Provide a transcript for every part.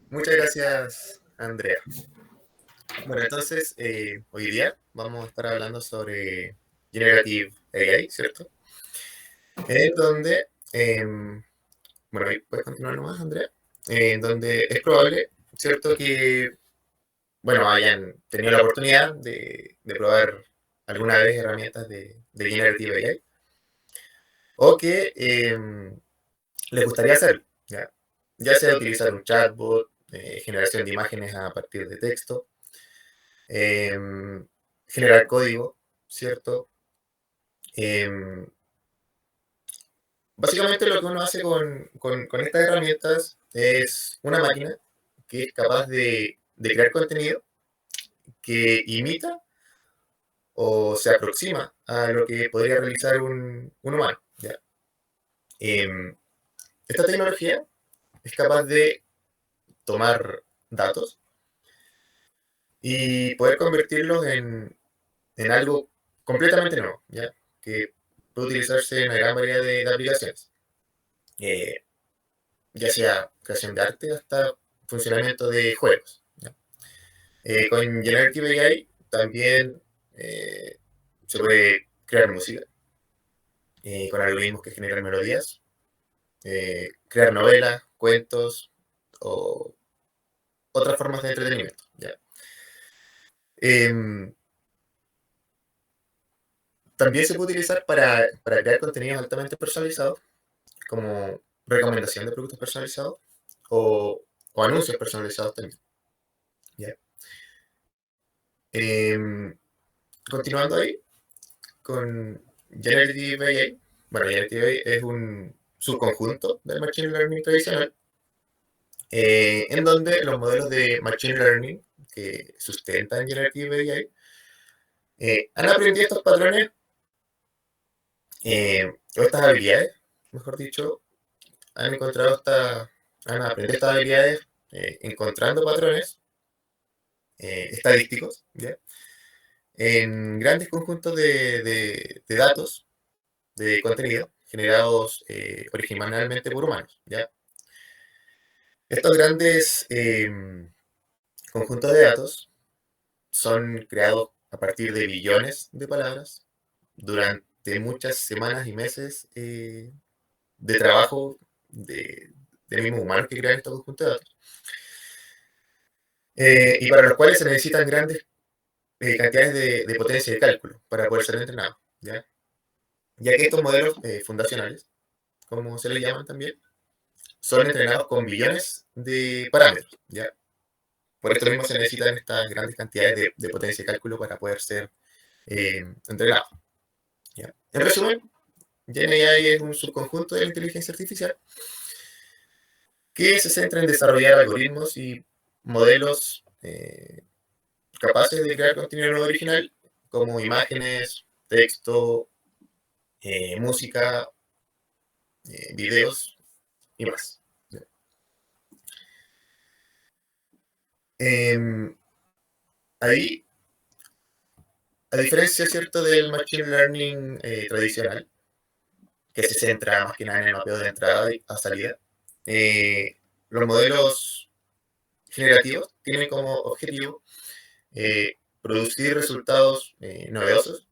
Muchas gracias, Andrea. Bueno, entonces, hoy día vamos a estar hablando sobre Generative AI, ¿cierto? En donde, bueno, ahí puedes continuar nomás, Andrea. En donde es probable, ¿cierto? Que, bueno, hayan tenido la oportunidad de probar alguna vez herramientas de Generative AI o que les gustaría hacerlo, ¿ya? Ya sea utilizar un chatbot, generación de imágenes a partir de texto, em, generar código, ¿cierto? Em, Básicamente lo que uno hace con estas herramientas es una máquina que es capaz de crear contenido que imita o se aproxima a lo que podría realizar un humano, ¿ya? Em, Esta tecnología es capaz de tomar datos y poder convertirlos en algo completamente nuevo, ¿ya? Que puede utilizarse en una gran variedad de aplicaciones. Eh, ya sea creación de arte hasta funcionamiento de juegos, ¿ya? Con Generative AI también eh, se puede crear música con algoritmos que generan melodías, crear novelas, cuentos o otras formas de entretenimiento, ¿ya? Em, También se puede utilizar para crear contenidos altamente personalizados, como recomendación de productos personalizados o anuncios personalizados también, ¿ya? Em, Continuando ahí, con Generative AI. Bueno, Generative AI es un subconjunto del Machine Learning tradicional, en donde los modelos de Machine Learning que sustentan Generative AI han aprendido estos patrones o estas habilidades, mejor dicho, han encontrado han aprendido estas habilidades encontrando patrones estadísticos, ¿ya? En grandes conjuntos de datos, de contenido, generados originalmente por humanos, ¿ya? Estos grandes conjuntos de datos son creados a partir de billones de palabras durante muchas semanas y meses de trabajo de mismos humanos que crean estos conjuntos de datos, y para los cuales se necesitan grandes cantidades de potencia de cálculo para poder ser entrenados, ¿ya? Ya que estos modelos fundacionales, como se les llaman también, son entrenados con billones de parámetros, ¿ya? Por esto mismo se necesitan estas grandes cantidades de potencia de cálculo para poder ser entrenados, ¿ya? En resumen, GenAI es un subconjunto de la inteligencia artificial que se centra en desarrollar algoritmos y modelos capaces de crear contenido nuevo original, como imágenes, texto, música, videos y más. Eh, Ahí, a diferencia, ¿cierto?, del Machine Learning tradicional, que se centra más que nada en el mapeo de entrada y a salida, los modelos generativos tienen como objetivo producir resultados novedosos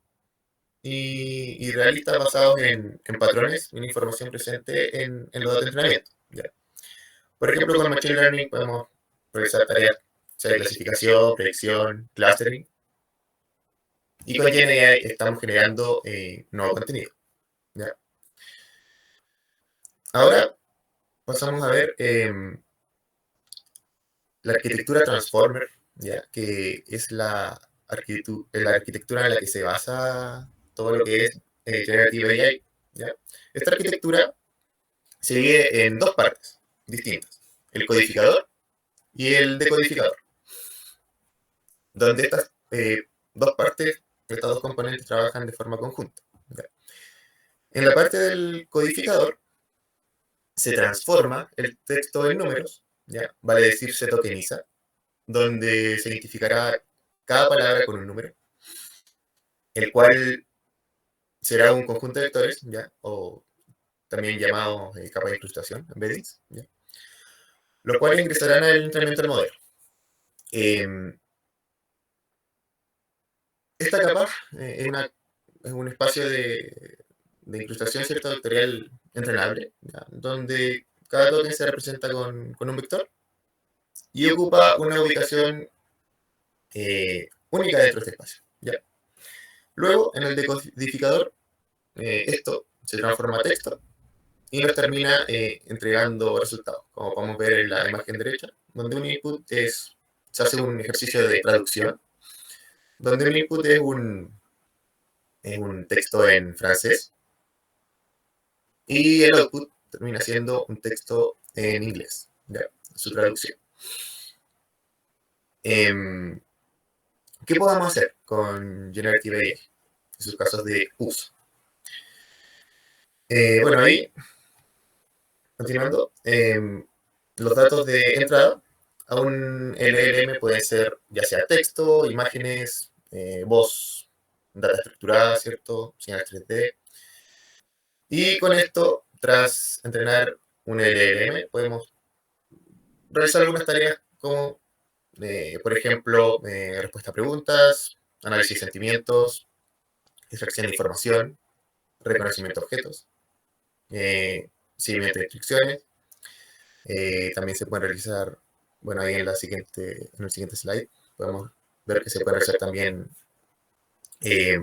y realistas basados en patrones y en información presente en los datos de entrenamiento, ¿ya? Por ejemplo, con Machine Learning podemos realizar tareas de clasificación, predicción, clustering, y con GenAI estamos generando nuevo contenido, ¿ya? Ahora pasamos a ver la arquitectura Transformer, ¿ya? Que es la arquitectura en la que se basa todo lo que es Generative AI, ¿ya? Esta arquitectura se divide en dos partes distintas, el codificador y el decodificador, donde estas dos partes, estas dos componentes trabajan de forma conjunta, ¿ya? En la parte del codificador se transforma el texto en números, ¿ya? Vale decir, se tokeniza, donde se identificará cada palabra con un número, el cual será un conjunto de vectores, ¿ya? O también llamado capa de incrustación, embeddings, ¿ya? los cuales ingresarán al entrenamiento del modelo. Esta capa es un espacio de incrustación, ¿cierto?, vectorial entrenable, ¿ya?, donde cada token se representa con un vector y ocupa una ubicación única dentro de este espacio, ¿ya? Luego, en el decodificador, esto se transforma a texto y nos termina entregando resultados, como podemos ver en la imagen derecha, donde un input se hace un ejercicio de traducción, donde un input es un texto en francés y el output termina siendo un texto en inglés, ¿ya?, su traducción. ¿Qué podemos hacer con Generative AI en sus casos de uso? Bueno, ahí, continuando, los datos de entrada a un LLM pueden ser ya sea texto, imágenes, voz, data estructurada, ¿cierto?, señales 3D. Y con esto, tras entrenar un LLM, podemos realizar algunas tareas como, por ejemplo, respuesta a preguntas, análisis de sentimientos, extracción de información, reconocimiento de objetos, seguimiento de instrucciones. También se puede realizar, bueno, ahí en el siguiente slide, podemos ver que se puede realizar también eh,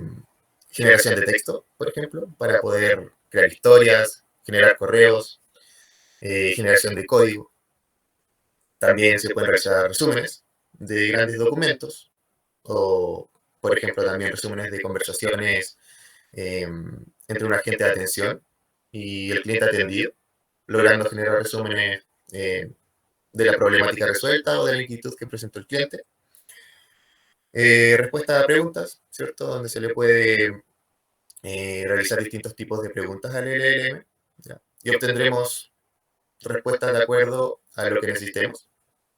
generación de texto, por ejemplo, para poder crear historias, generar correos, generación de código. También se pueden realizar resúmenes de grandes documentos o, por ejemplo, también resúmenes de conversaciones entre un agente de atención y el cliente atendido, logrando generar resúmenes de la problemática resuelta o de la inquietud que presentó el cliente. Respuesta a preguntas, ¿cierto?, donde se le puede realizar distintos tipos de preguntas al LLM, ¿ya?, y obtendremos respuestas de acuerdo a lo que necesitemos,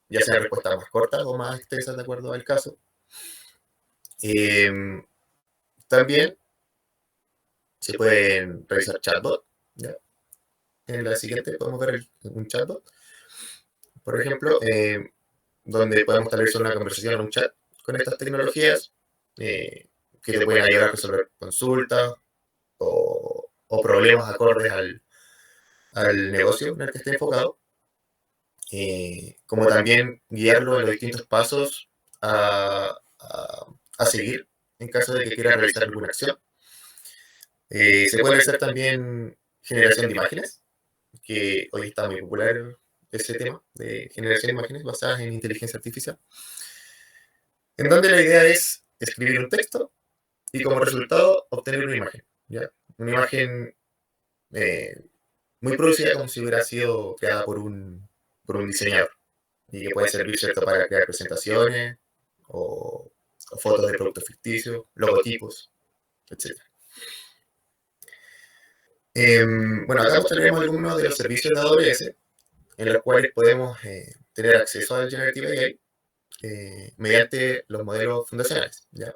ya sean respuestas más cortas o más extensas de acuerdo al caso. También se pueden realizar chatbots, ¿ya? En la siguiente podemos ver un chatbot, por ejemplo, donde podemos establecer una conversación o un chat con estas tecnologías que te pueden ayudar a resolver consultas o problemas acordes al negocio en el que esté enfocado, como también guiarlo en los distintos pasos a seguir en caso de que quiera realizar alguna acción. Se puede realizar también generación de imágenes, que hoy está muy popular ese tema de generación de imágenes basadas en inteligencia artificial, en donde la idea es escribir un texto y como resultado obtener una imagen, ¿ya? Una imagen muy producida como si hubiera sido creada por un diseñador y que puede servir, ¿cierto?, para crear presentaciones o fotos de productos ficticios, logotipos, etc. Bueno, acá mostraremos algunos de los servicios de AWS en los cuales podemos tener acceso al Generative AI mediante los modelos fundacionales, ¿ya?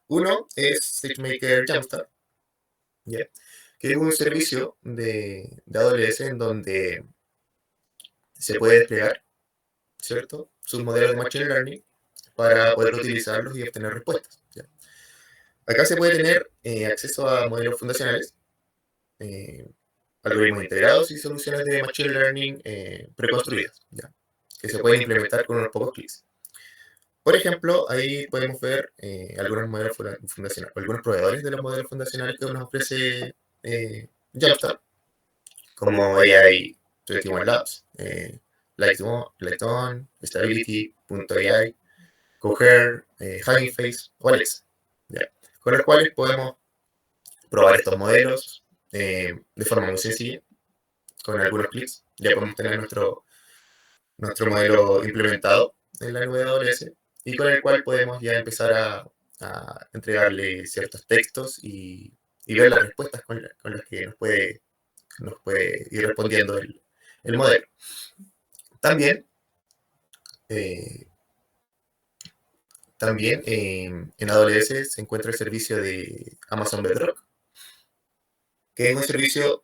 Uno es SageMaker Jumpstart, ¿ya?, que es un servicio de AWS en donde se puede desplegar, ¿cierto?, sus modelos de Machine Learning para poder utilizarlos y obtener respuestas, ¿ya? Acá se puede tener acceso a modelos fundacionales, eh, algoritmos integrados y soluciones de Machine Learning preconstruidas, ¿ya?, que se pueden implementar con unos pocos clics. Por ejemplo, ahí podemos ver algunos modelos fundacionales, algunos proveedores de los modelos fundacionales que nos ofrece Jumpstart, como AI 21 Labs, Lighton, Stability, .ai, Cohere, Hugging Face o Alexa, ¿ya?, con los cuales podemos probar estos modelos de forma muy sencilla, con algunos clics. Ya podemos tener nuestro modelo implementado en la nube de AWS y con el cual podemos ya empezar a entregarle ciertos textos y ver las respuestas con las que nos puede ir respondiendo el modelo. También, eh, en AWS se encuentra el servicio de Amazon Bedrock, que es un servicio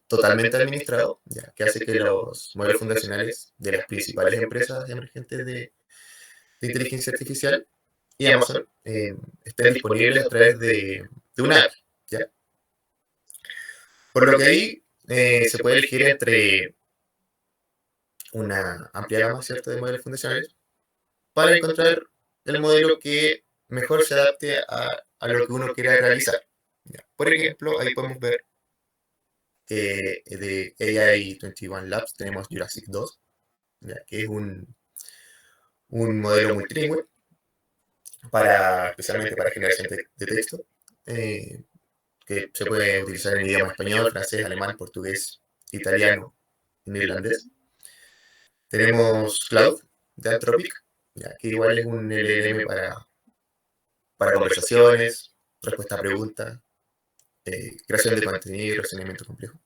totalmente administrado, ya, que hace que los modelos fundacionales de las principales empresas emergentes de inteligencia artificial y Amazon estén disponibles a través de una API. ¿Ya? Por lo que ahí se puede elegir entre una amplia gama, ¿cierto?, de modelos fundacionales para encontrar el modelo que mejor se adapte a lo que uno quiera realizar. ¿Ya? Por ejemplo, ahí podemos ver de AI 21 Labs tenemos Jurassic 2, ¿ya? Que es un modelo multilingüe especialmente para generación de texto, eh, que se puede utilizar en idioma español, francés, alemán, portugués, italiano y neerlandés. Tenemos Cloud de Anthropic, ya, que igual es un LLM para conversaciones, respuesta a preguntas, creación de contenido y razonamiento complejo.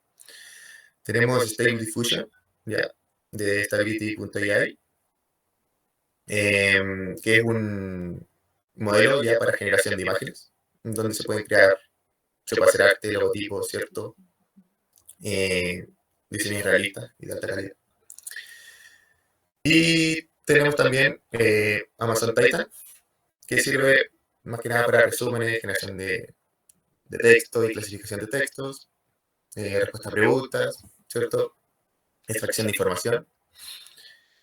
Tenemos Stable Diffusion, ya, de Stability.ai, que es un modelo ya para generación de imágenes, donde se puede hacer arte, logotipos, ¿cierto? Diseños realistas y de alta calidad. Y tenemos también Amazon Titan, que sirve más que nada para resúmenes, generación de texto y clasificación de textos, respuesta a preguntas, ¿cierto? Extracción de información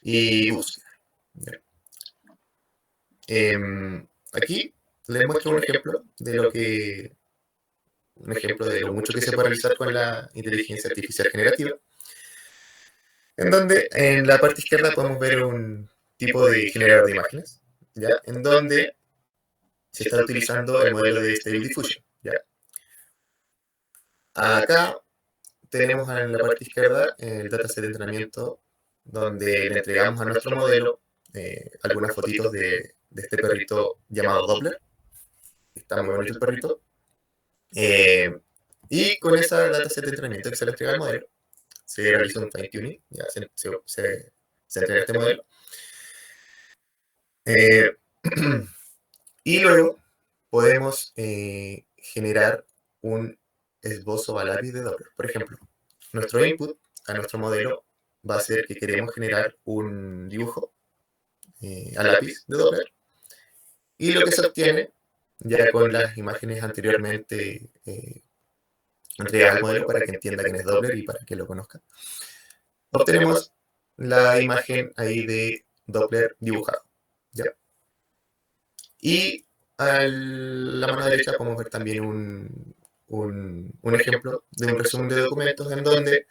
y búsqueda. Aquí les muestro un ejemplo de lo mucho que se puede realizar con la inteligencia artificial generativa, en donde en la parte izquierda podemos ver un tipo de generador de imágenes, ¿ya? En donde se está utilizando el modelo de Stable Diffusion, ¿ya? Acá tenemos en la parte izquierda el dataset de entrenamiento, donde le entregamos a nuestro modelo algunas fotitos de este perrito llamado Doppler. Está muy bonito el perrito. Y con esa dataset de entrenamiento que se le entrega al modelo, se realiza un fine tuning, ya se entrena este modelo. Eh, y luego podemos generar un esbozo a lápiz de Doppler. Por ejemplo, nuestro input a nuestro modelo va a ser que queremos generar un dibujo a lápiz de Doppler, y lo que se obtiene ya con las imágenes anteriormente entregadas al modelo para que entienda quién es Doppler y para que lo conozca, obtenemos la imagen ahí de Doppler dibujado, ¿ya? Y a la mano derecha podemos ver también un ejemplo de un resumen de documentos en donde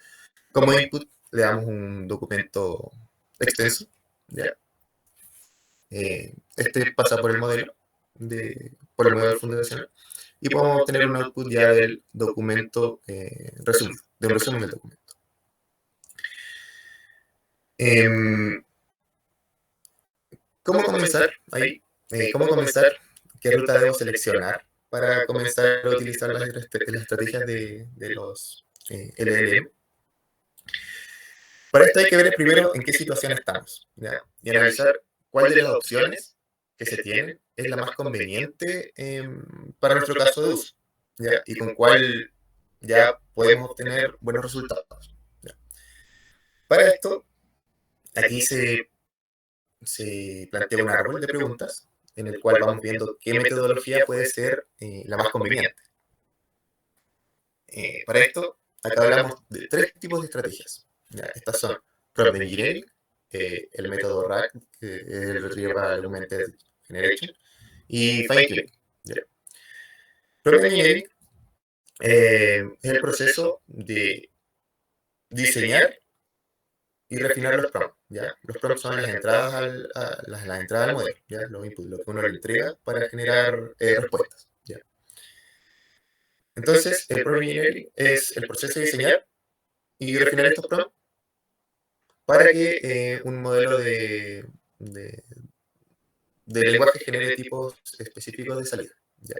como input le damos un documento extenso, ¿ya? Este pasa por el modelo, por el modelo fundacional, y podemos obtener un output ya del documento resumido, de un resumen del documento. ¿Cómo comenzar ahí? ¿Cómo comenzar? ¿Qué ruta debo seleccionar para comenzar a utilizar las estrategias de los LLM? Para esto hay que ver primero en qué situación estamos, ¿ya? Y analizar cuál de las opciones que se tienen es la más conveniente para nuestro caso de uso, ¿ya? Y con cuál ya podemos obtener buenos resultados, ¿ya? Para esto, aquí se plantea un árbol de preguntas en el cual vamos viendo qué metodología puede ser la más conveniente. Para esto, acá hablamos de tres tipos de estrategias, ¿ya? Estas son Prompt Engineering, el método RAG, que es el Retrieval Augmented Generation, y Fine Tuning. Prompt Engineering es el proceso de diseñar y refinar los prompts, ¿ya? Los prompts son las entradas las entradas al modelo, ¿ya? Los inputs, lo que uno le entrega para generar respuestas, ¿ya? Entonces, el prompt engineering es el proceso de diseñar y refinar estos prompts para que un modelo de, de lenguaje genere tipos específicos de salida, ¿ya?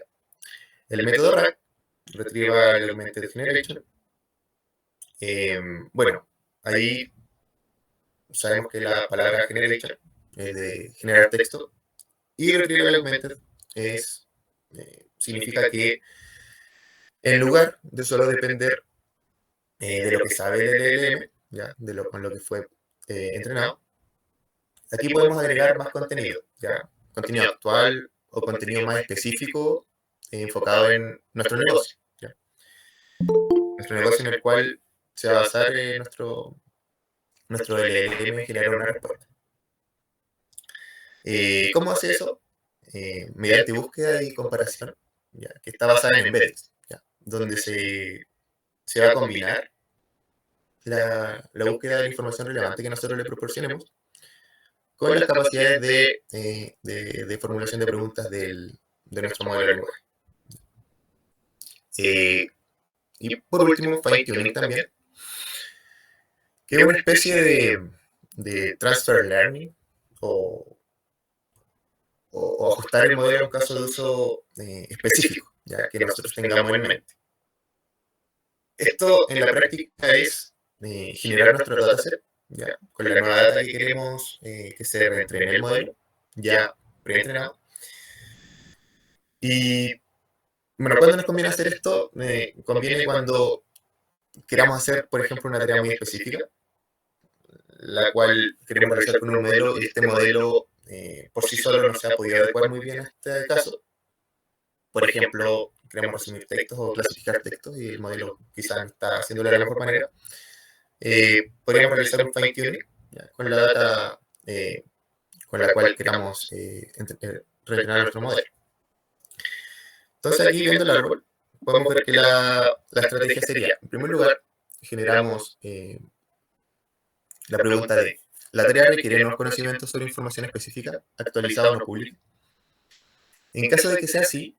El método RAG, Retrieval Augmented Generation, bueno, ahí sabemos que la palabra generation es de generar texto y Retrieval Augmented significa que en lugar de solo depender de lo que sabe el LLM, ¿ya? Con lo que fue entrenado. Aquí podemos agregar más contenido, ¿ya? Contenido actual o contenido más específico enfocado en nuestro negocio, ¿ya? Nuestro negocio en el cual se va a basar nuestro LLM en generar una respuesta. ¿Cómo hace eso? Mediante búsqueda y comparación, ¿ya? Que está basada en embeddings, ¿ya? Donde se va a combinar la búsqueda de la información relevante que nosotros le proporcionemos con las capacidades de formulación de preguntas de nuestro modelo de lenguaje. Y por último, fine-tuning también, que es una especie de transfer learning o, o ajustar el modelo en caso de uso específico, ya que nosotros tengamos en mente. Esto en la práctica es generar nuestro dataset, ya, con la nueva data que queremos que se reentrene el modelo, ya preentrenado. Y bueno, ¿cuándo nos conviene hacer esto? Conviene cuando queramos hacer, por ejemplo, una tarea muy específica, la cual queremos realizar con un modelo y este modelo por sí solo no se ha podido adecuar muy bien a este caso. Por ejemplo, queremos resumir textos o clasificar textos y el modelo quizás no está haciéndolo de la mejor manera. Podríamos realizar un fine-tuning con la data con la cual queramos reentrenar nuestro modelo. Entonces aquí viendo el árbol, podemos ver que la estrategia sería, en primer lugar, generamos la pregunta de, ¿la tarea requiere nuevos conocimientos sobre información específica, actualizada o no pública? En caso de que sea así,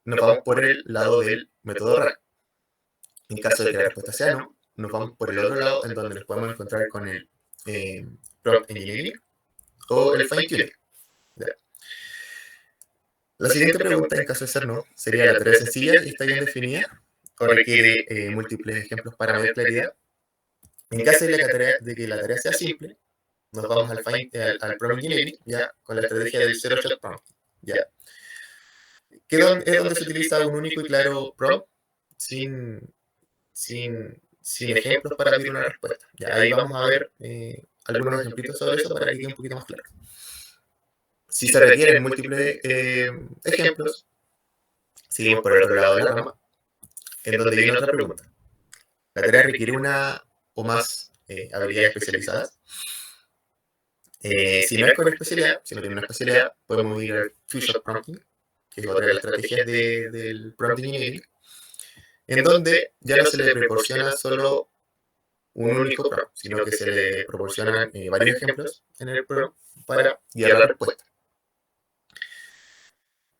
nos vamos por el lado del método RAG. En caso de que la respuesta sea no, nos vamos por el otro lado, en donde nos podemos encontrar con el prompt engineering o el fine tuning. La siguiente pregunta, en caso de ser no, sería la tarea sencilla y está bien definida o requiere múltiples ejemplos para mayor claridad. En caso de que la tarea sea simple, nos vamos al prompt engineering, ya, con la estrategia del zero shot prompt, ya. Es donde se utiliza un único y claro prompt sin, sin ejemplos para abrir una respuesta. Ya, ahí vamos a ver algunos ejemplitos sobre eso para que quede un poquito más claro. Si se requieren múltiples ejemplos, seguimos por el otro lado de la rama, en donde viene otra pregunta. ¿La tarea requiere una o más habilidades especializadas? Si no es con especialidad, si no tiene una especialidad, podemos ir al few-shot prompting, que es otra de las estrategias del prompt engineering, en donde ya no se le proporciona solo un único prompt, sino que se le proporcionan varios ejemplos en el prompt para guiar la respuesta.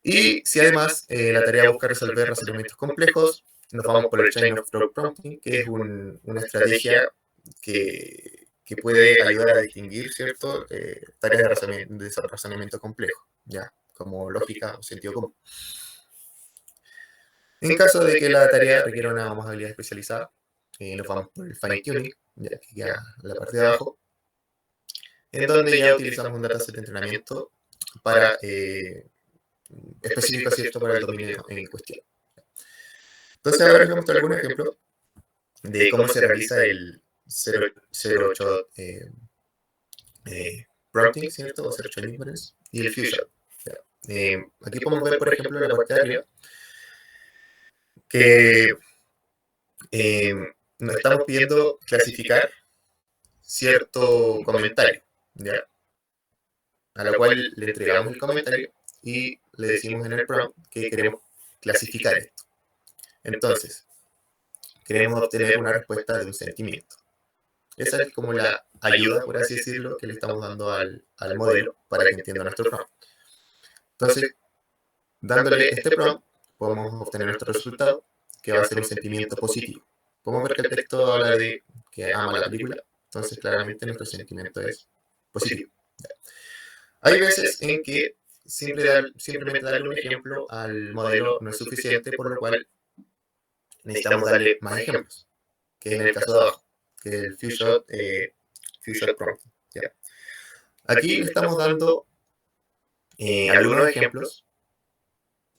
Y si además la tarea busca resolver razonamientos complejos, nos vamos por el Chain of Thought Prompting, que es una estrategia que puede ayudar a distinguir, ¿cierto? Tareas de razonamiento complejo, ¿ya? Como lógica o sentido común. En caso de que la tarea requiera una más habilidad especializada, nos vamos por el Fine Tuning, ya que queda en la parte de abajo, en donde ya utilizamos un dataset de entrenamiento para específico, ¿cierto?, para el dominio en cuestión. Entonces ahora les voy a mostrar algún ejemplo de cómo se realiza el 08 prompting, ¿cierto? O 08 inference y el few-shot. Aquí podemos ver, por ejemplo, en la parte de arriba, que nos estamos pidiendo clasificar cierto comentario, ¿ya? A la cual le entregamos el comentario y le decimos en el prompt que queremos clasificar esto. Entonces, queremos obtener una respuesta de un sentimiento. Esa es como la ayuda, por así decirlo, que le estamos dando al modelo para que entienda nuestro prompt. Entonces, dándole este prompt, podemos obtener nuestro resultado, que va a ser un sentimiento positivo. Podemos ver que el texto habla de que ama la película, entonces claramente nuestro sentimiento es positivo. Hay veces en que simplemente darle un ejemplo al modelo no es suficiente, por lo cual necesitamos darle más ejemplos, que en el caso de abajo, que es el few-shot prompt. ¿Ya? Aquí le estamos dando algunos ejemplos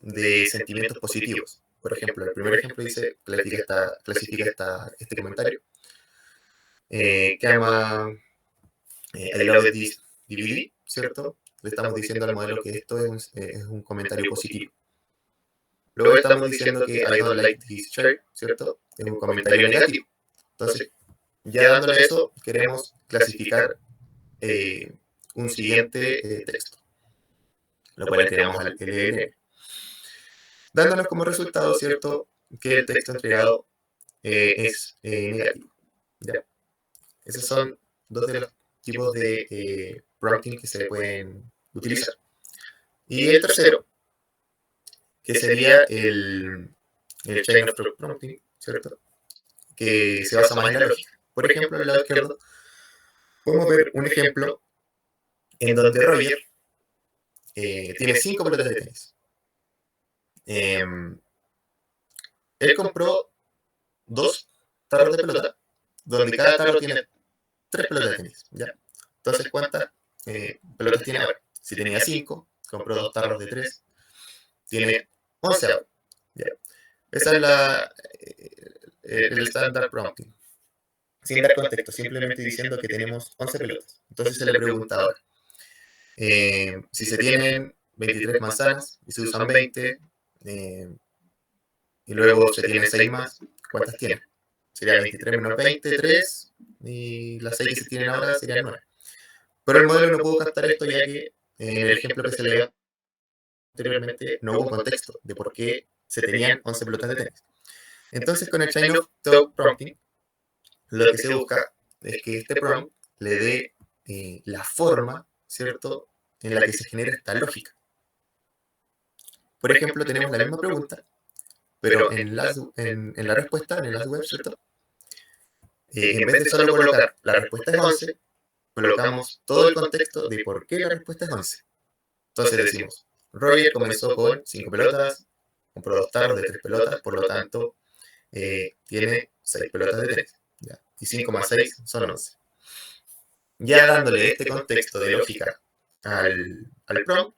de sentimientos positivos. por ejemplo, el primer ejemplo dice, clasifica este comentario, que llama I love this DVD, ¿cierto? Le estamos diciendo al modelo que esto es un comentario positivo. Luego estamos diciendo que I don't like this shirt, ¿cierto? Es un comentario negativo. Entonces, ya dándole eso, queremos clasificar un siguiente texto, lo cual entregamos al LLM, dándonos como resultado, ¿cierto?, que el texto entregado es negativo. ¿Ya? Esos son dos de los tipos de prompting que se pueden utilizar. Y el tercero, que sería el chain of prompting, ¿cierto?, que se basa más en la lógica. Por ejemplo, en el lado izquierdo podemos ver un ejemplo en donde Roger tiene 5 pelotas de tenis. Él compró 2 tarros de pelota, donde cada tarro tiene 3 pelotas de tenis. ¿Ya? Entonces, ¿cuántas pelotas tiene ahora? Si tenía 5, compró 2 tarros de 3, tiene 11 ahora. ¿Ya? Esa es el standard prompting. Sin dar contexto, simplemente diciendo que tenemos 11 pelotas. Entonces se le pregunta ahora, si se tienen 23 manzanas y se usan 20, y luego se tienen 6 más, ¿cuántas tienen? Sería 23 menos 20, 3, y las 6 que se tienen ahora serían 9. Pero el modelo no pudo captar esto ya que en el ejemplo que se le dio anteriormente no hubo un contexto de por qué se tenían 11 pelotas de tenis. Entonces con el Chain of Thought Prompting, lo que se busca es que este prompt le dé la forma, ¿cierto?, en la que se genera esta lógica. Por ejemplo, tenemos la misma pregunta, pero en la respuesta, en el last web, ¿cierto?, en vez de solo colocar la respuesta es 11, colocamos todo el contexto de por qué la respuesta es 11. Entonces decimos, Roger comenzó con 5 pelotas, compró 2 tarros de 3 pelotas, por lo tanto, tiene 6 pelotas de tenis. ¿Ya? Y 5 más 6 son 11. Ya dándole este contexto de lógica al prompt,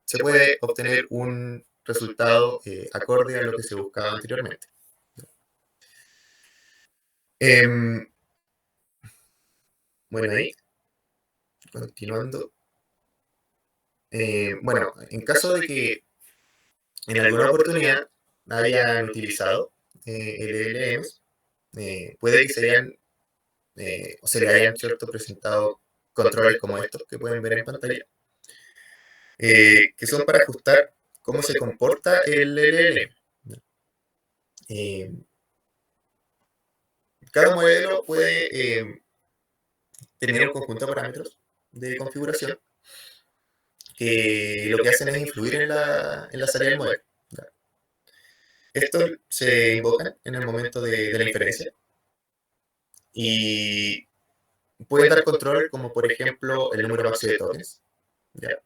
se puede obtener un resultado acorde a lo que se buscaba anteriormente. Bueno, ahí, continuando. Bueno, en caso de que en alguna oportunidad hayan utilizado LLMs, puede que o se le hayan, ¿cierto?, presentado controles como estos que pueden ver en pantalla, que son para ajustar cómo se comporta el LLM. Cada modelo puede tener un conjunto de parámetros de configuración que lo que hacen es influir en la salida del modelo. Estos se invocan en el momento de la inferencia y pueden dar control como por ejemplo el número máximo de tokens, ¿ya?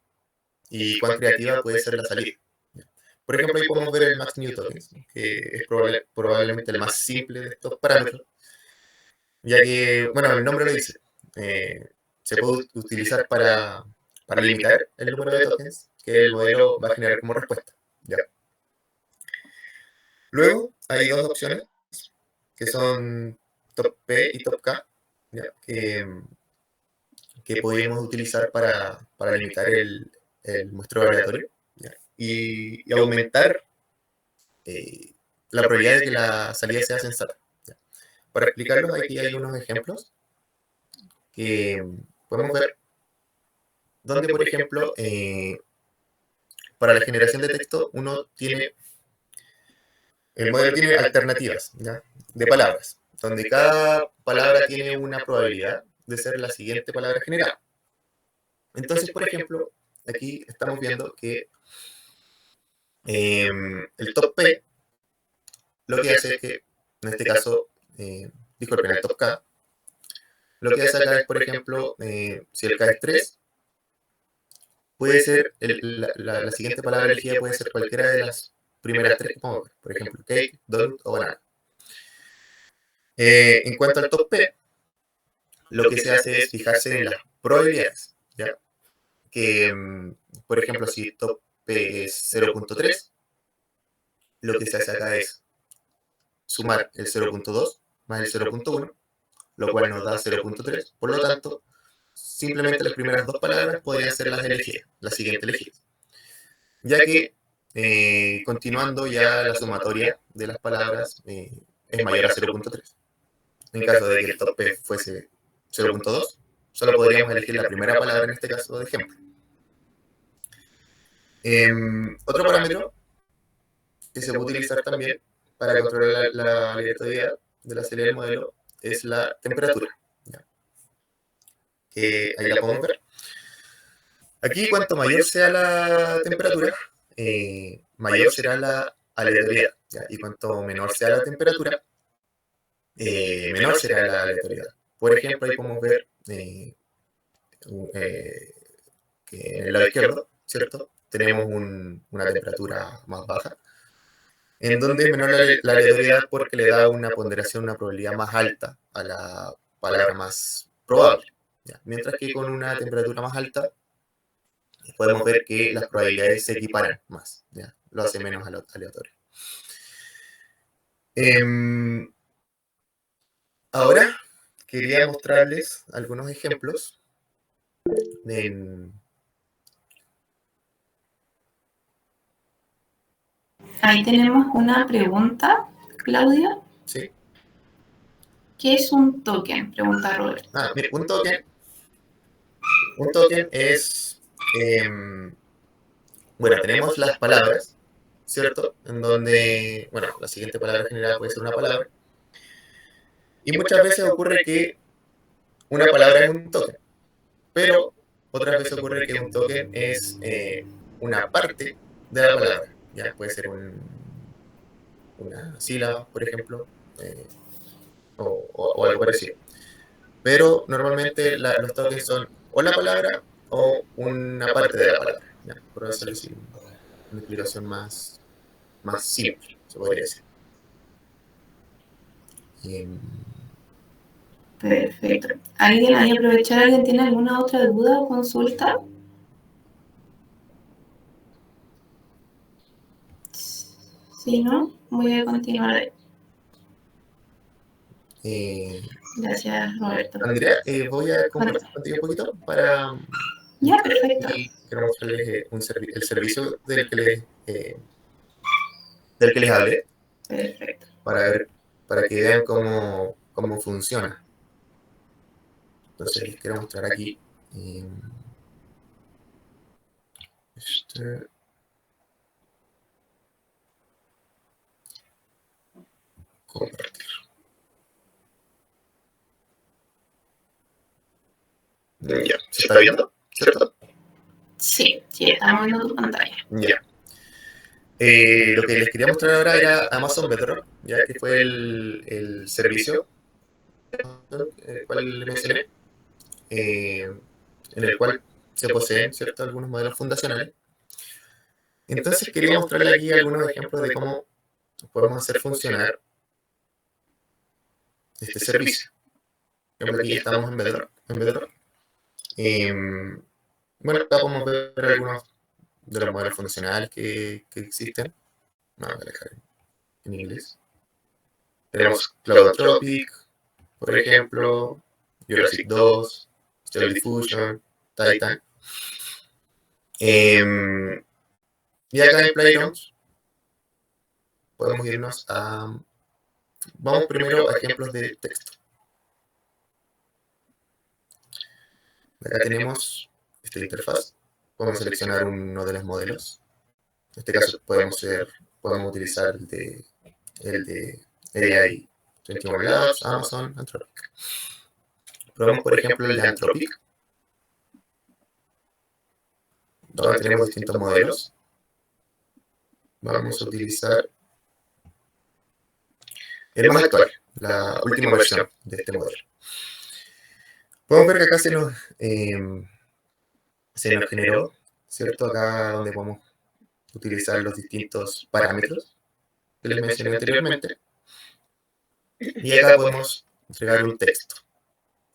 Y cuán creativa puede ser la salida. ¿Ya? Por ejemplo, ahí podemos ver el max new tokens, que es probablemente el más simple de estos parámetros, ya que, bueno, el nombre lo dice, se puede utilizar para limitar el número de tokens que el modelo va a generar como respuesta. ¿Ya? Luego hay dos opciones, que son top P y top K, ¿ya? Que podemos utilizar para limitar el muestreo aleatorio, ¿ya? Y aumentar la probabilidad de que la salida sea sensata. ¿Ya? Para explicarlos, aquí hay unos ejemplos que podemos ver donde, por ejemplo, para la generación de texto, el modelo tiene alternativas, ¿ya?, de palabras, donde cada palabra tiene una probabilidad de ser la siguiente palabra generada. Entonces, por ejemplo, aquí estamos viendo que el top P lo que hace es que, en este caso, disculpen, el top K, lo que hace acá es, por ejemplo, si el K es 3, puede ser, la siguiente palabra elegida puede ser cualquiera de las primeras 3 que podemos ver, por ejemplo, cake, donut o banana. En cuanto al top P, lo que se hace es fijarse en las probabilidades, ¿ya? Que, por ejemplo, si top P es 0.3, lo que se hace acá es sumar el 0.2 más el 0.1, lo cual nos da 0.3. Por lo tanto, simplemente las primeras dos palabras podrían ser las elegidas, las siguientes elegidas. Ya que, continuando ya la sumatoria de las palabras es mayor a 0.3. En caso de que el top P fuese 0.2, solo podríamos elegir la primera palabra en este caso de ejemplo. Otro parámetro que se puede utilizar también para controlar la aleatoriedad de la salida del modelo es la temperatura. ¿Ya? Ahí la podemos ver. Aquí, cuanto mayor sea la temperatura, mayor será la aleatoriedad. ¿Ya? Y cuanto menor sea la temperatura, menor será la aleatoriedad. Por ejemplo, ahí podemos ver que en el lado izquierdo, ¿cierto? Tenemos una temperatura más baja, en donde es menor la aleatoriedad porque le da una ponderación, una probabilidad más alta a la palabra más probable. ¿Ya? Mientras que con una temperatura más alta podemos ver que las probabilidades se equiparan más. ¿Ya? Lo hace menos aleatorio. Ahora quería mostrarles algunos ejemplos de... Ahí tenemos una pregunta, Claudia. ¿Sí? ¿Qué es un token? Pregunta Roberto. Mire, un token es... bueno, tenemos las palabras, ¿cierto? En donde, bueno, la siguiente palabra general puede ser una palabra. Y muchas veces ocurre que una palabra es un token, pero otras veces ocurre que un token es una parte de la palabra. Ya puede ser una sílaba, por ejemplo, o algo parecido. Pero normalmente los tokens son o la palabra o una parte de la palabra. ¿Ya? Por hacerlo así, una explicación más simple, se podría decir. Perfecto. ¿Alguien ahí aprovechar? ¿Alguien tiene alguna otra duda o consulta? Si no, voy a continuar. Gracias, Roberto. Andrea, voy a compartir contigo un poquito para... Ya, perfecto. Y quiero mostrarles el servicio del que les hablé. Perfecto. Para que vean cómo funciona. Entonces les quiero mostrar aquí. Compartir. Ya, ¿se está viendo? ¿Cierto? Sí, estamos viendo tu pantalla. Ya. Lo que les quería mostrar ahora era Amazon Bedrock, ya que fue el servicio el cual les mencioné, en el cual se poseen, ¿cierto?, algunos modelos fundacionales. Entonces quería mostrarles aquí algunos ejemplos de cómo podemos hacer funcionar este servicio. Por ejemplo, aquí estamos en Bedrock. Bueno, acá podemos ver algunos de los modelos fundacionales que existen. Vamos a dejar en inglés. Tenemos Cloudotropic, por ejemplo, Jurassic 2, Stellar Diffusion, Titan. Y acá en Playrooms podemos irnos a... Vamos primero a ejemplos de texto. Acá tenemos esta interfaz. Podemos seleccionar uno de los modelos. En este caso podemos utilizar el de AI 21 Labs, Amazon, Anthropic. Probamos, por ejemplo, el de Anthropic, donde tenemos distintos modelos. Vamos a utilizar el más actual, la última versión de este modelo. Podemos ver que acá se nos generó, ¿cierto? Acá donde podemos utilizar los distintos parámetros que les mencioné anteriormente. Y acá podemos entregar un texto.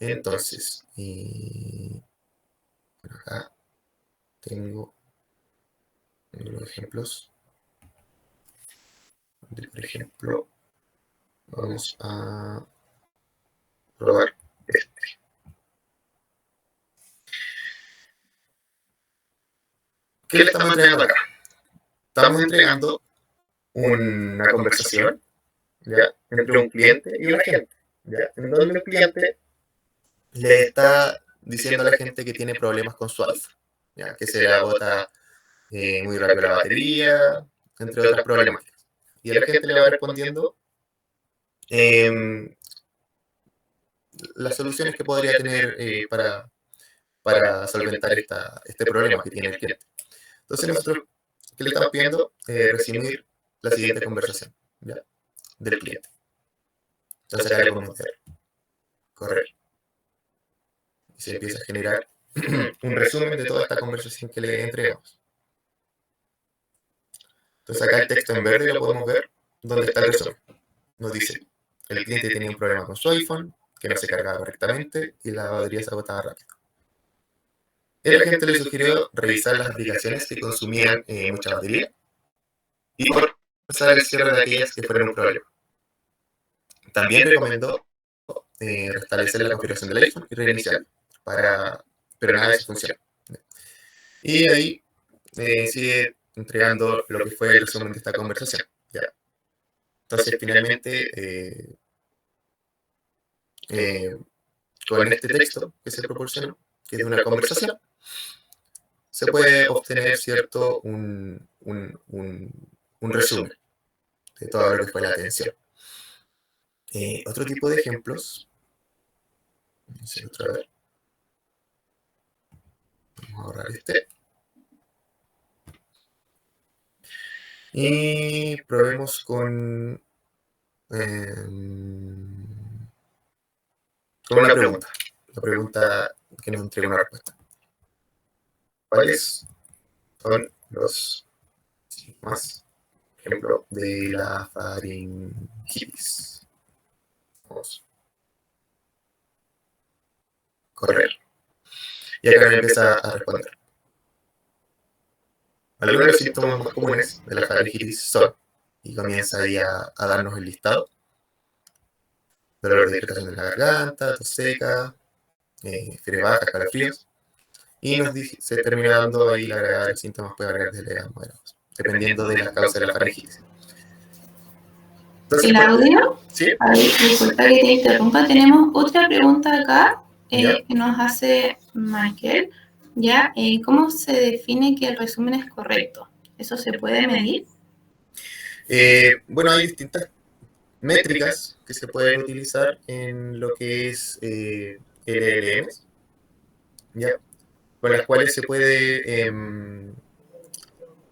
Entonces, acá tengo los ejemplos. por ejemplo, vamos a probar este. ¿Qué le estamos entregando acá? Estamos entregando una conversación, ¿ya?, entre un cliente y un agente, ¿ya?, en donde el cliente le está diciendo a la gente que tiene problemas con su iPhone, ¿ya?, que se le agota muy rápido la batería, entre otras problemáticas. Y el agente le va respondiendo las soluciones que podría tener para solventar este problema que tiene el cliente. Entonces nosotros, ¿qué le estamos pidiendo? Resumir la siguiente conversación, ¿ya?, del cliente. Entonces acá le podemos dar correr y se empieza a generar un resumen de toda esta conversación que le entregamos. Entonces acá el texto en verde lo podemos ver donde está el resumen. Nos dice, el cliente tenía un problema con su iPhone, que no se cargaba correctamente y la batería se agotaba rápido. El agente le sugirió revisar las aplicaciones que consumían mucha batería y forzar el cierre de aquellas que fueran un problema. También recomendó restablecer la configuración del iPhone y reiniciarlo, pero nada de eso funciona. Y ahí sigue entregando lo que fue el resumen de esta conversación, ¿ya? Entonces, finalmente, con este texto que se proporcionó, que es de una conversación, se puede obtener, ¿cierto?, un resumen de todo lo que fue la atención. Otro tipo de ejemplos, vamos a borrar este, y probemos con una pregunta que nos entrega una respuesta. ¿Cuáles son los síntomas, por ejemplo, de la faringitis? Vamos a correr. Y acá me empieza a responder. Algunos de los síntomas más comunes de la faringitis son, y comienza ahí a darnos el listado: dolor de irritación de la garganta, tos seca, fiebre baja, calafríos, y se termina dando ahí la gravedad de los síntomas, puede variar de leves a moderados, dependiendo de la causa de la faringitis. Entonces, ¿el audio? Sí. A ver, disculpa que te interrumpa, tenemos otra pregunta acá que nos hace Michael. ¿Ya? ¿Cómo se define que el resumen es correcto? ¿Eso se puede medir? Bueno, hay distintas métricas que se pueden utilizar en lo que es LLMs, ¿ya?, con las cuales se puede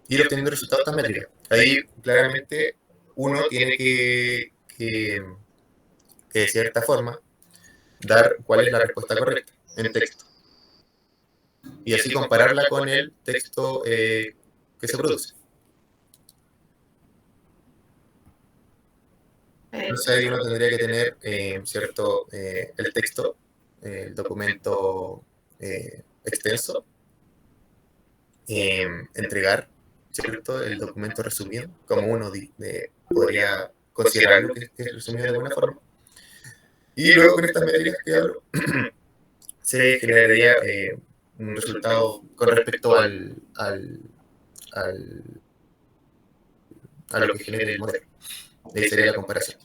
ir obteniendo resultados de estas métricas. Ahí claramente uno tiene que de cierta forma dar cuál es la respuesta correcta en texto y así compararla con el texto que se produce. Entonces ahí uno tendría que tener, ¿cierto?, el texto, el documento extenso, entregar, ¿cierto?, el documento resumido, como uno podría considerarlo que es resumido de alguna forma. Y luego con estas métricas que hablo, se generaría un resultado con respecto a lo que genere el modelo. Ahí sería la comparación.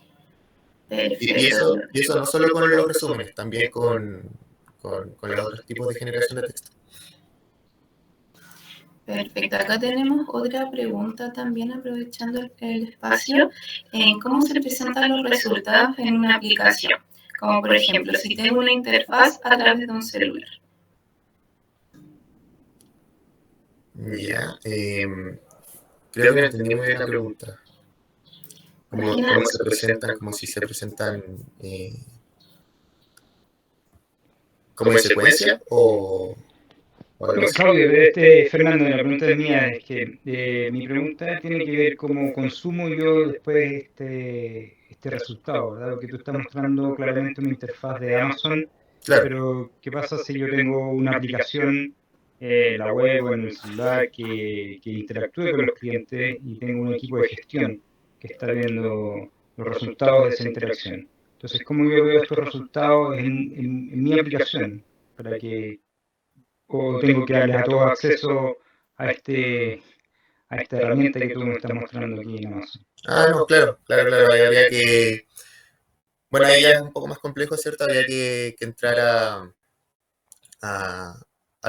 Y eso no solo con los resúmenes, también con los otros tipos de generación de texto. Perfecto, acá tenemos otra pregunta también, aprovechando el espacio. ¿Cómo se presentan los resultados en una aplicación? Como por ejemplo, si tengo una interfaz a través de un celular. Ya, creo que no entendí muy bien la pregunta. ¿Cómo se presentan? Como si se presentan como en secuencia o algo así. Claudio, Fernando, la pregunta es mía, es que mi pregunta tiene que ver cómo consumo yo después este resultado, ¿verdad? Porque tú estás mostrando claramente una interfaz de Amazon, Claro. pero ¿qué pasa si yo tengo una aplicación, la web o en el celular, que interactúe con los clientes y tengo un equipo de gestión? que está viendo los resultados de esa interacción. Entonces, ¿cómo yo veo estos resultados en mi aplicación? Para que, o tengo que darles a todos acceso a esta herramienta que tú me estás mostrando aquí en Amazon. No, claro. Ahí habría que. Bueno, ahí ya es un poco más complejo, ¿cierto? Habría que entrar a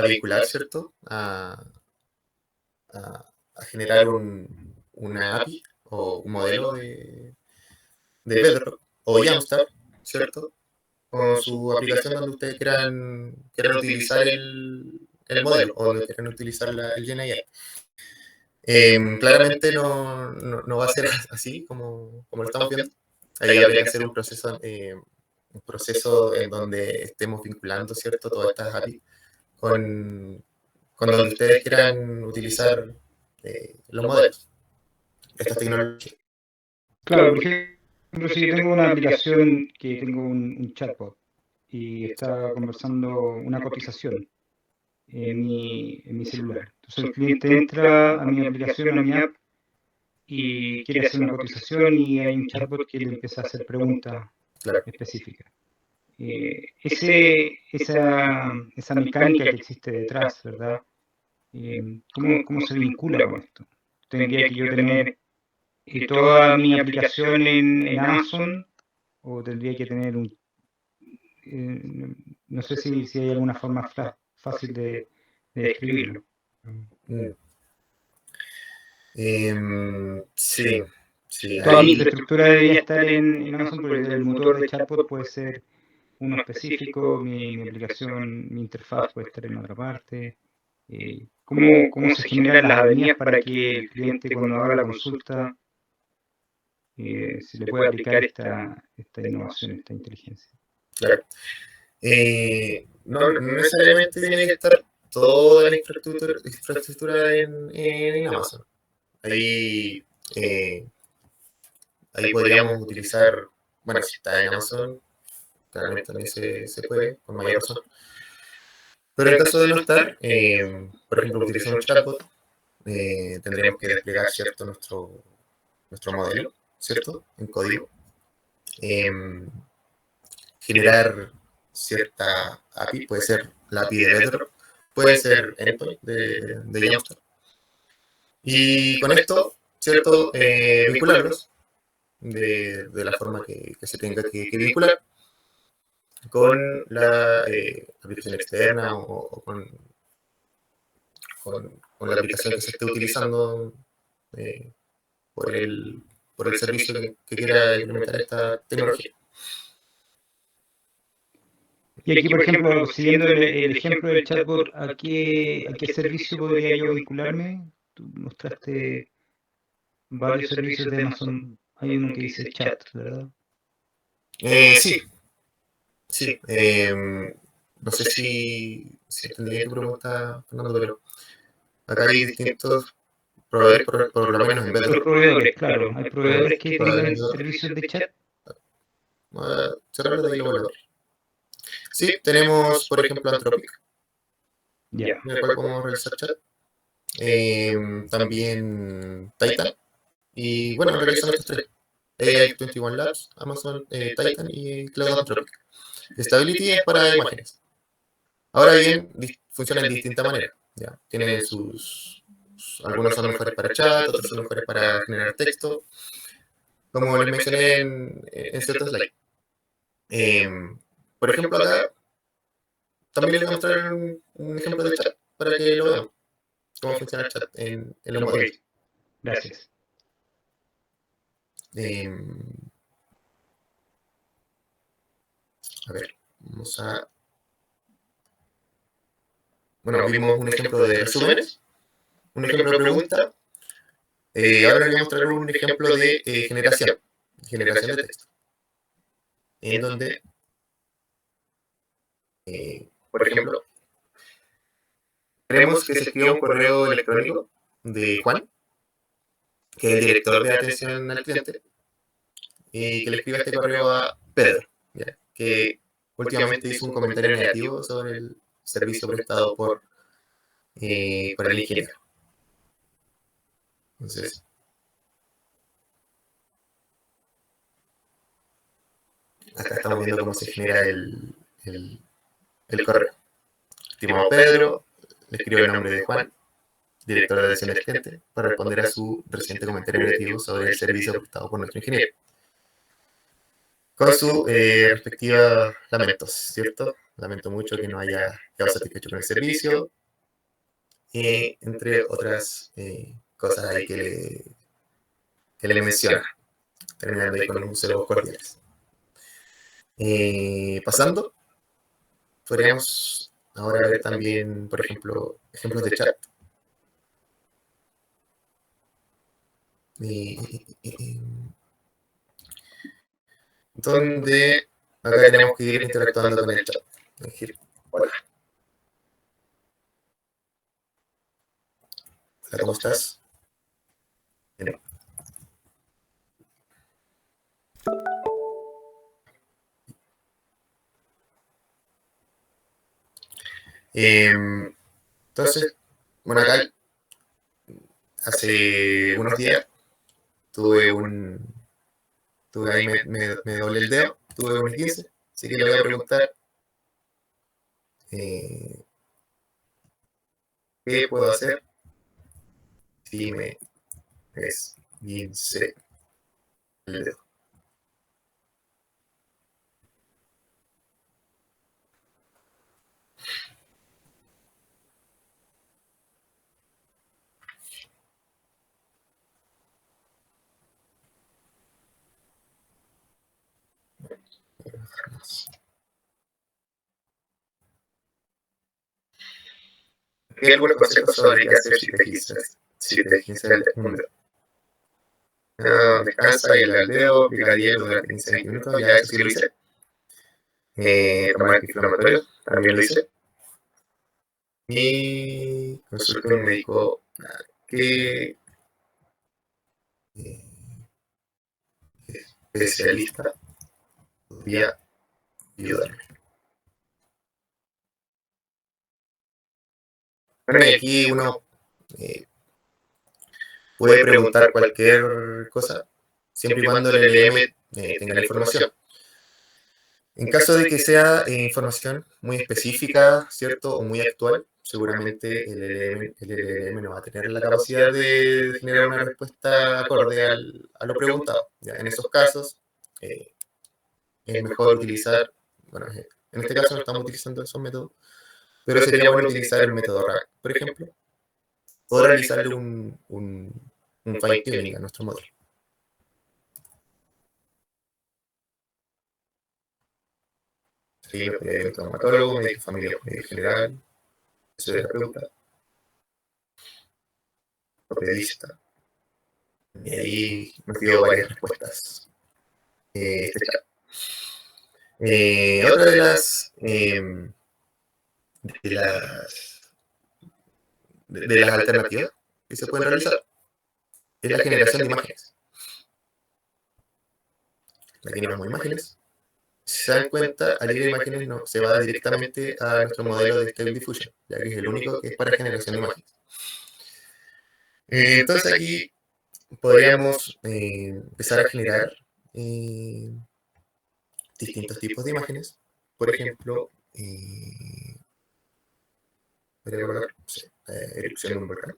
vincular, ¿cierto? A generar una API o un modelo de Bedrock o Jamstack, ¿cierto? Con su aplicación donde ustedes quieran utilizar el modelo o donde quieran utilizar el GenAI. Claramente no va a ser así como lo estamos viendo. Ahí habría que hacer un proceso en donde estemos vinculando, ¿cierto? Todas estas API con donde ustedes quieran utilizar los modelos, estas tecnologías. Claro, por ejemplo, si yo tengo una aplicación que tengo un chatbot y está conversando una cotización en mi celular. Entonces el cliente entra a mi aplicación, a mi app, y quiere hacer una cotización y hay un chatbot que le empieza a hacer preguntas Claro. específicas. Esa mecánica que existe detrás, ¿verdad? ¿Cómo se vincula con esto? ¿Tendría que yo tener toda mi aplicación en Amazon o tendría que tener no sé si hay alguna forma fácil de describirlo? Sí. Toda mi infraestructura debería estar en Amazon, porque el motor de chatbot puede ser uno específico, mi aplicación, mi interfaz puede estar en otra parte. ¿Cómo se generan las avenidas para que el cliente cuando haga la consulta se le pueda aplicar esta innovación, esta inteligencia? Claro. No necesariamente tiene que estar toda la infraestructura en Amazon. Ahí, ahí podríamos utilizar, bueno, si está en Amazon, claramente también se puede, con mayor razón. Pero en caso de no estar, por ejemplo, utilizar un chatbot, tendríamos que desplegar, ¿cierto?, nuestro modelo, ¿cierto?, en código. Generar cierta API, puede ser la API de Bedrock, puede ser Endpoint de Jamstack. Y con esto, ¿cierto?, vincularlos de la forma que se tenga que vincular con la aplicación externa o con la aplicación que se esté utilizando por el servicio que quiera implementar esta tecnología. Y aquí, por ejemplo, siguiendo el ejemplo del chatbot, ¿a qué servicio podría yo vincularme? Tú mostraste varios servicios de Amazon. Hay uno que dice chat, ¿verdad? Sí. No sé si entendí tu pregunta, Fernando, pero acá hay distintos proveedores, por lo menos en Los Bedrock. proveedores, claro. Hay proveedores que tengan servicios de chat. Cerrarlo de ahí lo vuelvo a ver. Sí, tenemos, por ejemplo, Anthropic, Ya. en el cual podemos realizar chat. También Titan. Y bueno, en realidad son estos tres. AI 21 Labs, Amazon Titan y Cloud Anthropic. Stability es para imágenes. Ahora bien, funcionan de distinta manera. ¿Ya? Tienen algunos son mejores para chat, otros son mejores para generar texto. Como les mencioné en ciertos slides. Por ejemplo, acá también les voy a mostrar un ejemplo de chat para que lo vean. Cómo funciona el chat en los modelos. Gracias. A ver, vamos a... Bueno, vimos un ejemplo de resúmenes, un ejemplo de pregunta. Ahora les voy a mostrar un ejemplo de generación de texto. En donde, por ejemplo, queremos que se escriba un correo electrónico de Juan, que es el director de atención al cliente, y que le escriba este correo a Pedro, ¿ya? Que últimamente hizo un comentario negativo sobre el servicio prestado por el ingeniero. Entonces, acá estamos viendo cómo se genera el correo. Estimado Pedro, le escribo el nombre de Juan, director de atención al cliente, para responder a su reciente comentario negativo sobre el servicio prestado por nuestro ingeniero. Con su respectiva lamentos, ¿cierto? Lamento mucho que no haya quedado satisfecho con el servicio, entre otras cosas ahí que le menciona, terminando ahí con unos saludos cordiales. Pasando, podríamos ahora ver también, por ejemplo, ejemplos de chat. Donde acá tenemos que ir interactuando con el chat. Decir, hola. Hola, ¿cómo estás? Bien. Entonces, bueno, acá hace unos días tuve ahí, me doblé el dedo, tuve un 15, así que le voy a preguntar qué puedo hacer si me esguince el dedo. ¿Hay algunos consejos sobre qué hacer si te esguince un dedo? Descansa y el dedo, pica hielo durante 15 minutos, ya eso sí lo hice. Tomar antiinflamatorios, también lo hice. Y consulté a un médico que especialista podría ayudarme. Bueno, y aquí uno puede preguntar cualquier cosa, siempre y cuando el LLM tenga la información. En caso de que sea información muy específica, ¿cierto? O muy actual, seguramente el LLM no va a tener la capacidad de generar una respuesta acorde a lo preguntado. ¿Ya? En esos casos, es mejor utilizar, bueno, en este caso no estamos utilizando esos métodos, pero sería bueno utilizar el método RAG, por ejemplo, o realizarle un fine tuning a nuestro modelo. Sí, un traumatólogo, médico familiar, médico general, fisioterapeuta, ortopedista. Y ahí nos dio varias respuestas. Este chat. Otra de las alternativas que se pueden realizar es la generación de imágenes. Aquí tenemos imágenes. Si se dan cuenta, al ir a imágenes no, se va directamente a nuestro modelo de Stable Diffusion, ya que es el único que es para generación de imágenes. Entonces aquí podríamos empezar a generar distintos tipos de imágenes. Por ejemplo, voy a colocar erupción de un volcán.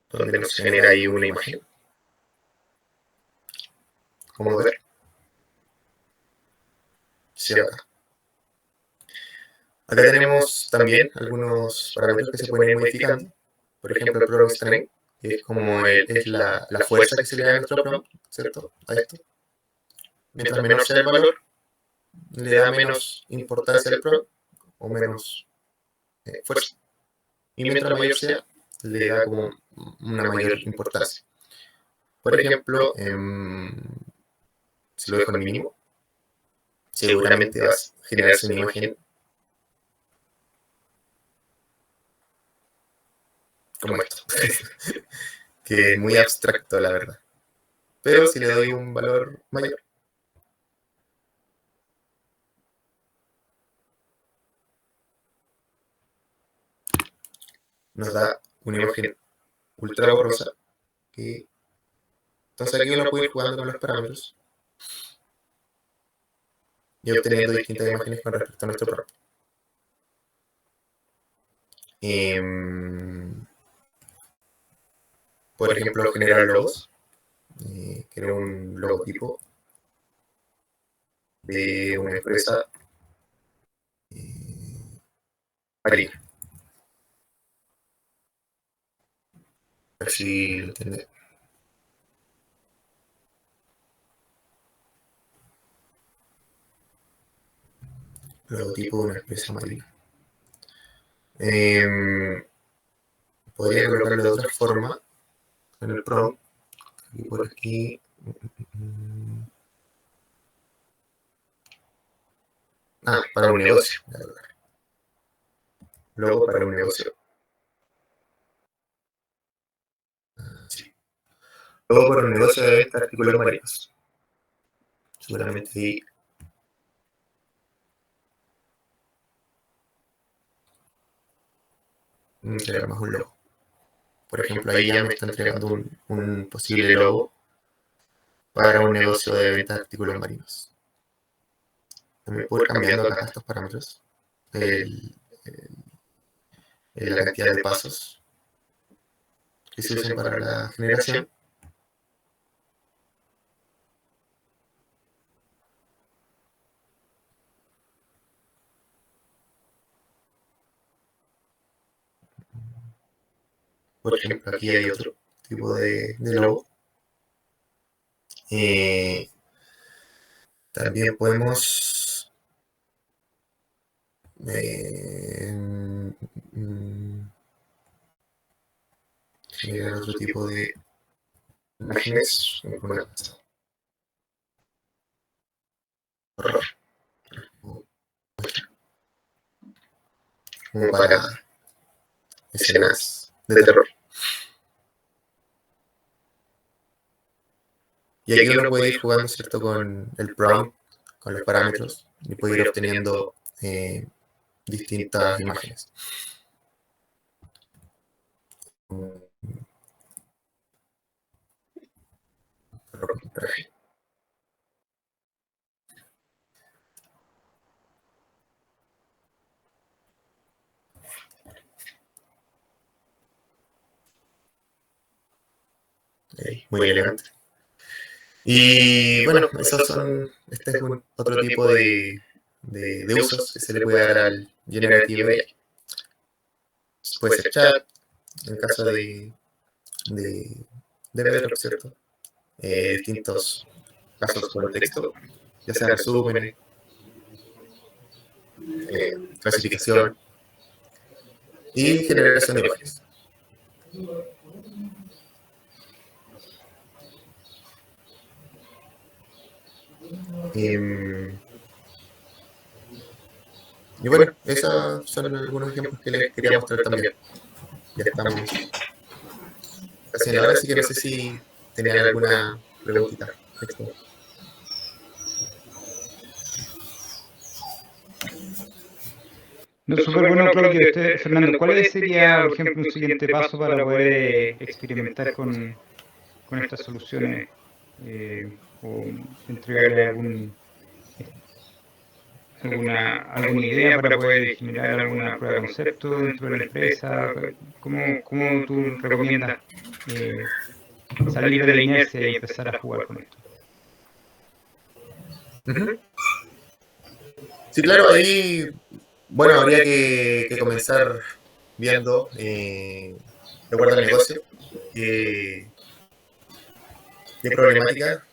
Donde nos genera ahí una imagen. ¿Cómo ver? Sí, acá. Acá tenemos también algunos parámetros que se pueden ir modificando. Por ejemplo, el prompt strength, que es como es la fuerza que se le da a nuestro prompt, ¿cierto? A esto. Mientras menor sea el valor, le da menos importancia al prompt o menos fuerza. Y mientras mayor sea, le da como una mayor importancia. Por ejemplo, si lo dejo en mínimo, seguramente va a generarse una imagen como esto, que es muy abstracto, la verdad. Pero si le doy un valor mayor, nos da una imagen ultra borrosa. Entonces aquí uno puede ir jugando con los parámetros y obteniendo distintas imágenes con respecto a nuestro prompt. Por ejemplo, generar logos. Creo un logotipo de una empresa marina. A ver si lo entiende. Logotipo de una empresa marina. Podría colocarlo de otra forma en el prompt. Y por aquí. Para un negocio. Logo para un negocio. Sí. Logo para un negocio de venta de artículos marinos. Seguramente ahí. Crear más un logo. Por ejemplo, ahí ya me está entregando un posible logo para un negocio de venta de artículos marinos. También puedo ir cambiando acá estos parámetros. La cantidad de pasos que se usan para la generación. Por ejemplo, aquí hay otro tipo de logo. También podemos generar otro tipo de imágenes. Como para escenas de terror. Y aquí uno puede ir jugando, ¿cierto?, con el prompt, con los parámetros, y puede ir obteniendo distintas imágenes. Muy elegante. Y bueno, este es otro tipo de usos que se le puede dar al Generative AI. Puede ser chat, en caso de Bedrock, ¿cierto? Distintos casos por texto, ya sea resúmenes, clasificación y generación de imágenes. Y bueno, esos son algunos ejemplos que les quería mostrar también. Ya estamos casi en la hora, así que no sé si tenían alguna preguntita. No, súper bueno, Claudio. Fernando, ¿cuál sería, por ejemplo, un siguiente paso para poder experimentar con estas soluciones o entregarle alguna idea para poder generar alguna prueba de concepto dentro de la empresa? ¿Cómo tú recomiendas salir de la inercia y empezar a jugar con esto? Sí, claro, ahí, bueno, habría que comenzar viendo, de acuerdo al negocio, qué problemática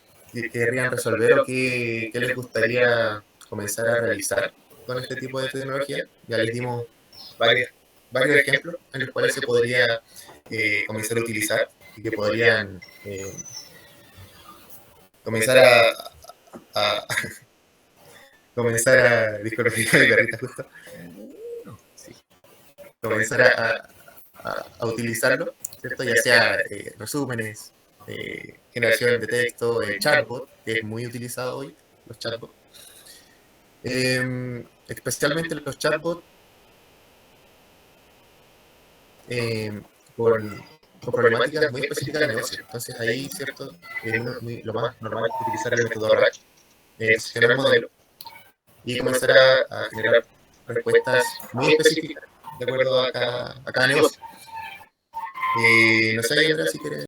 querrían resolver o qué les gustaría comenzar a realizar con este tipo de tecnología. Ya les dimos varios ejemplos en los cuales se podría comenzar a utilizar y que podrían comenzar a disculpe, mi perrita justo, comenzar a utilizarlo, ¿cierto? Ya sea resúmenes, generación de texto, chatbot, que es muy utilizado hoy, los chatbots. Especialmente los chatbots con problemáticas muy específicas de negocio. Entonces ahí, ¿cierto? Lo más normal es utilizar el método RACH, generar el modelo y comenzar a generar respuestas muy específicas de acuerdo a cada negocio. No sé, Andrea, si quieres